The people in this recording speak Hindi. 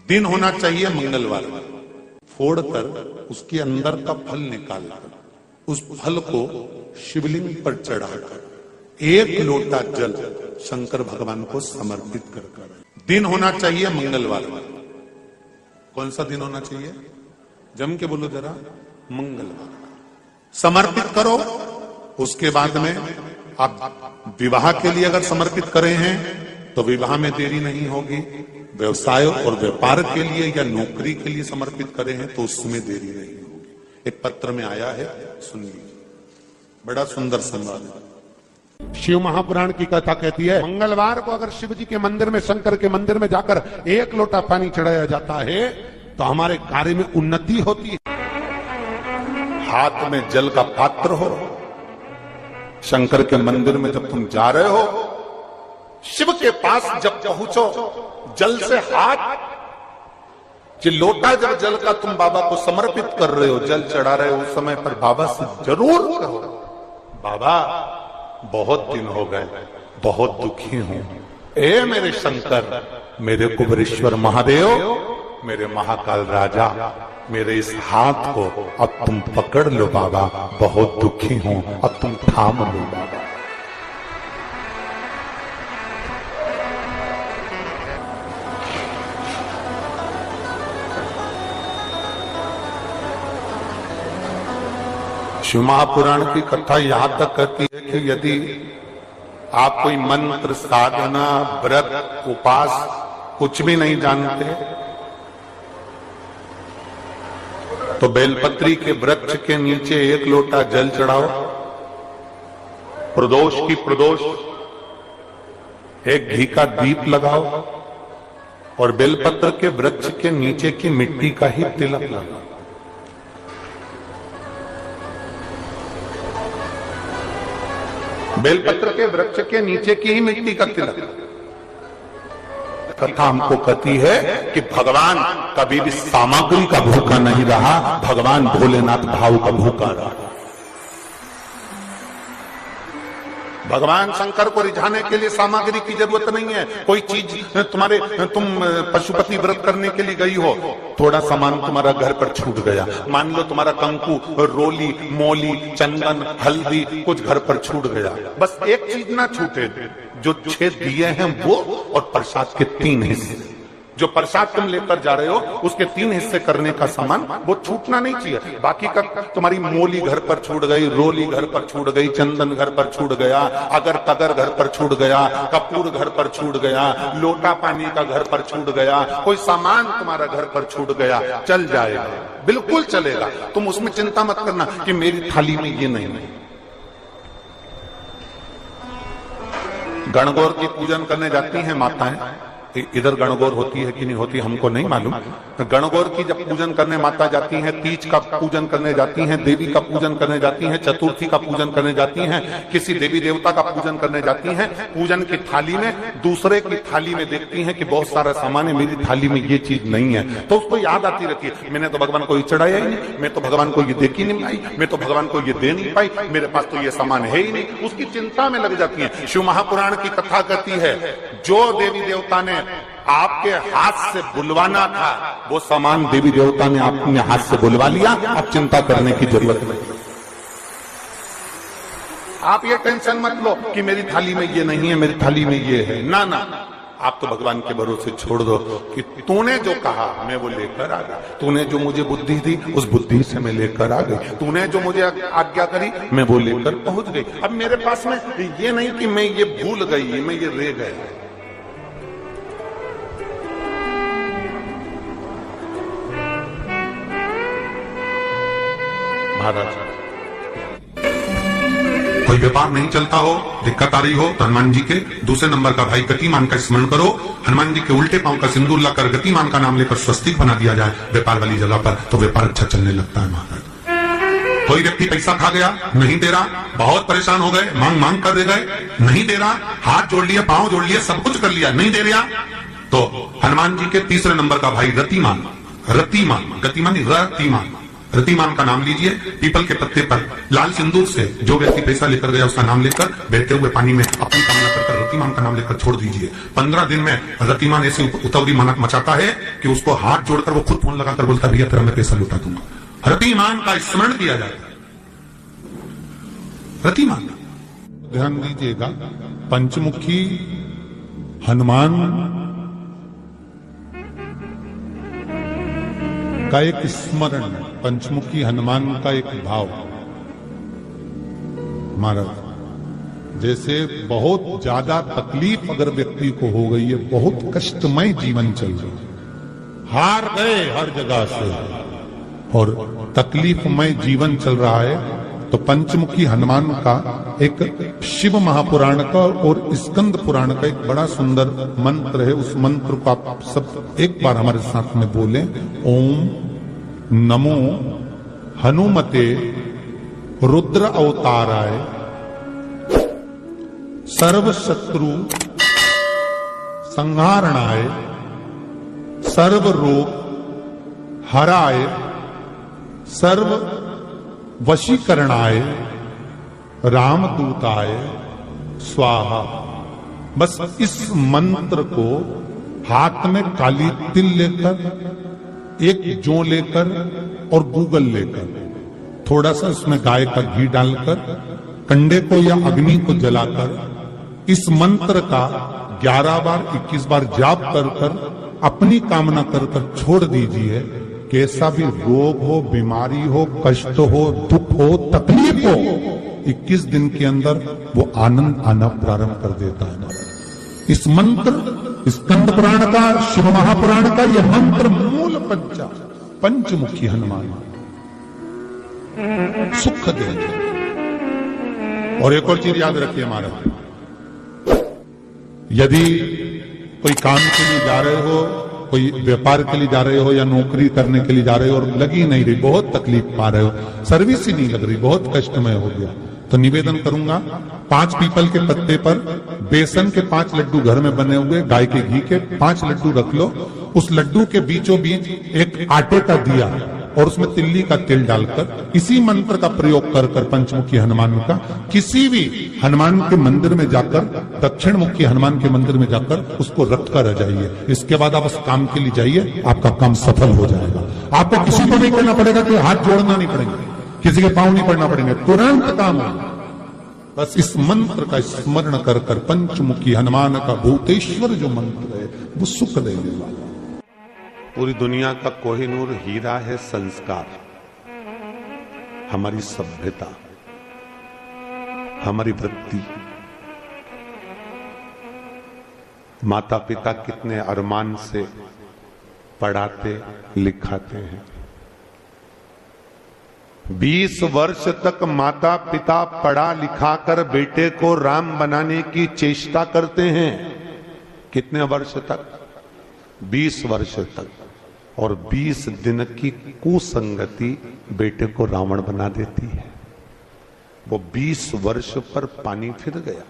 दिन होना चाहिए मंगलवार, फोड़कर उसके अंदर का फल निकालकर उस फल को शिवलिंग पर चढ़ाकर 1 लोटा जल शंकर भगवान को समर्पित कर दिन होना चाहिए मंगलवार। कौन सा दिन होना चाहिए? जम के बोलो जरा, मंगलवार समर्पित करो। उसके बाद में आप विवाह के लिए अगर समर्पित करे हैं तो विवाह में देरी नहीं होगी। व्यवसाय और व्यापार के लिए या नौकरी के लिए समर्पित करे हैं तो उसमें देरी नहीं होगी। एक पत्र में आया है, सुनिए, बड़ा सुंदर संवाद है। शिव महापुराण की कथा कहती है, मंगलवार को अगर शिव जी के मंदिर में, शंकर के मंदिर में जाकर 1 लोटा पानी चढ़ाया जाता है तो हमारे कार्य में उन्नति होती है। हाथ में जल का पात्र हो, शंकर के मंदिर में जब तुम जा रहे हो, शिव के पास जब पहुंचो, जल से हाथ कि लोटा जब जल का तुम बाबा को समर्पित कर रहे हो, जल चढ़ा रहे हो, उस समय पर बाबा से जरूर कहो, बाबा बहुत दिन हो गए, बहुत दुखी हूं, ए मेरे शंकर, मेरे कुबेरेश्वर महादेव, मेरे महाकाल राजा, मेरे इस हाथ को अब तुम पकड़ लो बाबा, बहुत दुखी हूं, अब तुम थाम लो बाबा। शिव महापुराण की कथा यहां तक कहती है कि यदि आप कोई मंत्र, साधना, व्रत, उपास कुछ भी नहीं जानते तो बेलपत्री के वृक्ष के नीचे 1 लोटा जल चढ़ाओ, प्रदोष की प्रदोष 1 घी का दीप लगाओ और बेलपत्र के वृक्ष के नीचे की मिट्टी का ही तिलक लगाओ। बेलपत्र के वृक्ष के नीचे की ही मिट्टी का तिलक। कथा हमको कहती है कि भगवान कभी भी सामग्री का भूखा नहीं रहा, भगवान भोलेनाथ भाव का भूखा रहा। भगवान शंकर को रिझाने के लिए सामग्री की जरूरत नहीं है। कोई चीज तुम पशुपति व्रत करने के लिए गई हो, थोड़ा सामान तुम्हारा घर पर छूट गया, मान लो तुम्हारा कंकु, रोली, मोली, चंदन, हल्दी कुछ घर पर छूट गया, बस एक चीज ना छूटे, जो 6 दिए हैं वो और प्रसाद के 3 हिस्से। जो प्रसाद तुम लेकर जा रहे हो उसके 3 हिस्से करने का सामान वो छूटना नहीं चाहिए। बाकी का तुम्हारी मोली घर पर छूट गई, रोली घर पर छूट गई, चंदन घर पर छूट गया, अगर तगर घर पर छूट गया, कपूर घर पर छूट गया, लोटा पानी का घर पर छूट गया, कोई सामान तुम्हारा घर पर छूट गया, चल जाएगा, बिल्कुल चलेगा। तुम उसमें चिंता मत करना कि मेरी थाली में ये नहीं। गणगौर की पूजन करने जाती हैं माताएं, इधर गणगौर होती है कि नहीं होती हमको नहीं मालूम। गणगौर की जब पूजन करने माता जाती हैं, तीज का पूजन करने जाती हैं, देवी का पूजन करने जाती हैं, चतुर्थी का पूजन करने जाती हैं, किसी देवी देवता का पूजन करने जाती हैं, पूजन की थाली में दूसरे की थाली में देखती हैं कि बहुत सारा सामान है, मेरी थाली में ये चीज नहीं है, तो उसको याद आती रहती है, मैंने तो भगवान को ये चढ़ाया ही नहीं, मैं तो भगवान को ये दे ही नहीं पाई, मैं तो भगवान को ये दे नहीं पाई, मेरे पास तो ये सामान है ही नहीं, उसकी चिंता में लग जाती है। शिव महापुराण की कथा कहती है, जो देवी देवता ने आपके हाथ से बुलवाना था वो सामान देवी देवता ने अपने हाथ से बुलवा लिया, अब चिंता करने की जरूरत नहीं। आप ये टेंशन मत लो कि मेरी थाली में ये नहीं है, मेरी थाली में ये है, ना ना, आप तो भगवान के भरोसे छोड़ दो कि तूने जो कहा मैं वो लेकर आ गया, तूने जो मुझे बुद्धि दी उस बुद्धि से मैं लेकर आ गई, तूने जो मुझे आज्ञा करी मैं वो लेकर पहुंच गई। अब मेरे पास में ये नहीं कि मैं ये भूल गई, मैं ये रह गई। महाराज, कोई व्यापार नहीं चलता हो, दिक्कत आ रही हो तो हनुमान जी के दूसरे नंबर का भाई गतिमान का स्मरण करो, हनुमान जी के उल्टे पांव का सिंदूर लाकर गतिमान का नाम लेकर स्वस्तिक बना दिया जाए व्यापार वाली जगह पर, तो व्यापार अच्छा चलने लगता है। महाराज, कोई व्यक्ति पैसा खा गया, नहीं दे रहा, बहुत परेशान हो गए, मांग मांग कर दे गए, नहीं दे रहा, हाथ जोड़ लिया, पांव जोड़ लिया, सब कुछ कर लिया, नहीं दे रहा, तो हनुमान जी के तीसरे नंबर का भाई रतिमान, रतिमान, गतिमान रतिमान, रतिमान का नाम लीजिए, पीपल के पत्ते पर लाल सिंदूर से जो व्यक्ति पैसा लेकर गया उसका नाम लेकर बहते हुए पानी में अपनी कामना कर रतिमान का नाम लेकर छोड़ दीजिए। 15 दिन में रतिमान ऐसे उतावली मचाता है कि उसको हाथ जोड़कर वो खुद फोन लगाकर बोलता भैया तेरा मैं पैसा लुटा दूंगा। रतिमान का स्मरण किया जाता है। रतिमान, ध्यान दीजिएगा, पंचमुखी हनुमान का एक स्मरण, पंचमुखी हनुमान का एक भाव। महाराज जैसे बहुत ज्यादा तकलीफ अगर व्यक्ति को हो गई है, बहुत कष्टमय जीवन चल रहा है, हार गए हर जगह से और तकलीफमय जीवन चल रहा है, तो पंचमुखी हनुमान का एक शिव महापुराण का और स्कंद पुराण का एक बड़ा सुंदर मंत्र है। उस मंत्र को आप सब एक बार हमारे साथ में बोलें। ओम नमो हनुमते रुद्र अवताराय सर्व शत्रु संहारणाय सर्व रोग हराय सर्व वशीकरणाय रामदूताय स्वाहा। बस इस मंत्र को हाथ में काली तिल लेकर, एक जौ लेकर और गूगल लेकर, थोड़ा सा उसमें गाय का घी डालकर, कंडे को या अग्नि को जलाकर इस मंत्र का 11 बार 21 बार जाप कर कर अपनी कामना कर कर छोड़ दीजिए। कैसा भी रोग हो, बीमारी हो, कष्ट हो, दुख हो, तकलीफ हो, 21 दिन के अंदर वो आनंद आना प्रारंभ कर देता है। इस मंत्र, स्कंद पुराण का, शिव महापुराण का यह मंत्र मूल पंचमुखी हनुमान सुख देते। और एक और चीज याद रखिए महाराज, यदि कोई काम के लिए जा रहे हो, कोई व्यापार के लिए जा रहे हो या नौकरी करने के लिए जा रहे हो और लगी नहीं रही, बहुत तकलीफ पा रहे हो, सर्विस ही नहीं लग रही, बहुत कष्टमय हो गया, तो निवेदन करूंगा 5 पीपल के पत्ते पर बेसन के 5 लड्डू घर में बने हुए, गाय के घी के 5 लड्डू रख लो। उस लड्डू के बीचों बीच एक आटे का दिया और उसमें तिल्ली का तेल डालकर इसी मंत्र का प्रयोग कर कर पंचमुखी हनुमान का किसी भी हनुमान के मंदिर में जाकर, दक्षिण मुखी हनुमान के मंदिर में जाकर उसको रख कर आ जाइए। इसके बाद आप उस काम के लिए जाइए, आपका काम सफल हो जाएगा। आपको किसी को नहीं करना पड़ेगा, कोई हाथ जोड़ना नहीं पड़ेगा, किसी के पांव नहीं पड़ना पड़ेंगे, तुरंत काम हो। बस इस मंत्र का स्मरण कर कर पंचमुखी हनुमान का भूतेश्वर जो मंत्र है वो सुख देने वाला। पूरी दुनिया का कोहिनूर हीरा है संस्कार, हमारी सभ्यता, हमारी वृत्ति। माता पिता कितने अरमान से पढ़ाते लिखाते हैं। 20 वर्ष तक माता पिता पढ़ा लिखा कर बेटे को राम बनाने की चेष्टा करते हैं। कितने वर्ष तक? 20 वर्ष तक। और 20 दिन की कुसंगति बेटे को रावण बना देती है। वो 20 वर्ष पर पानी फिर गया।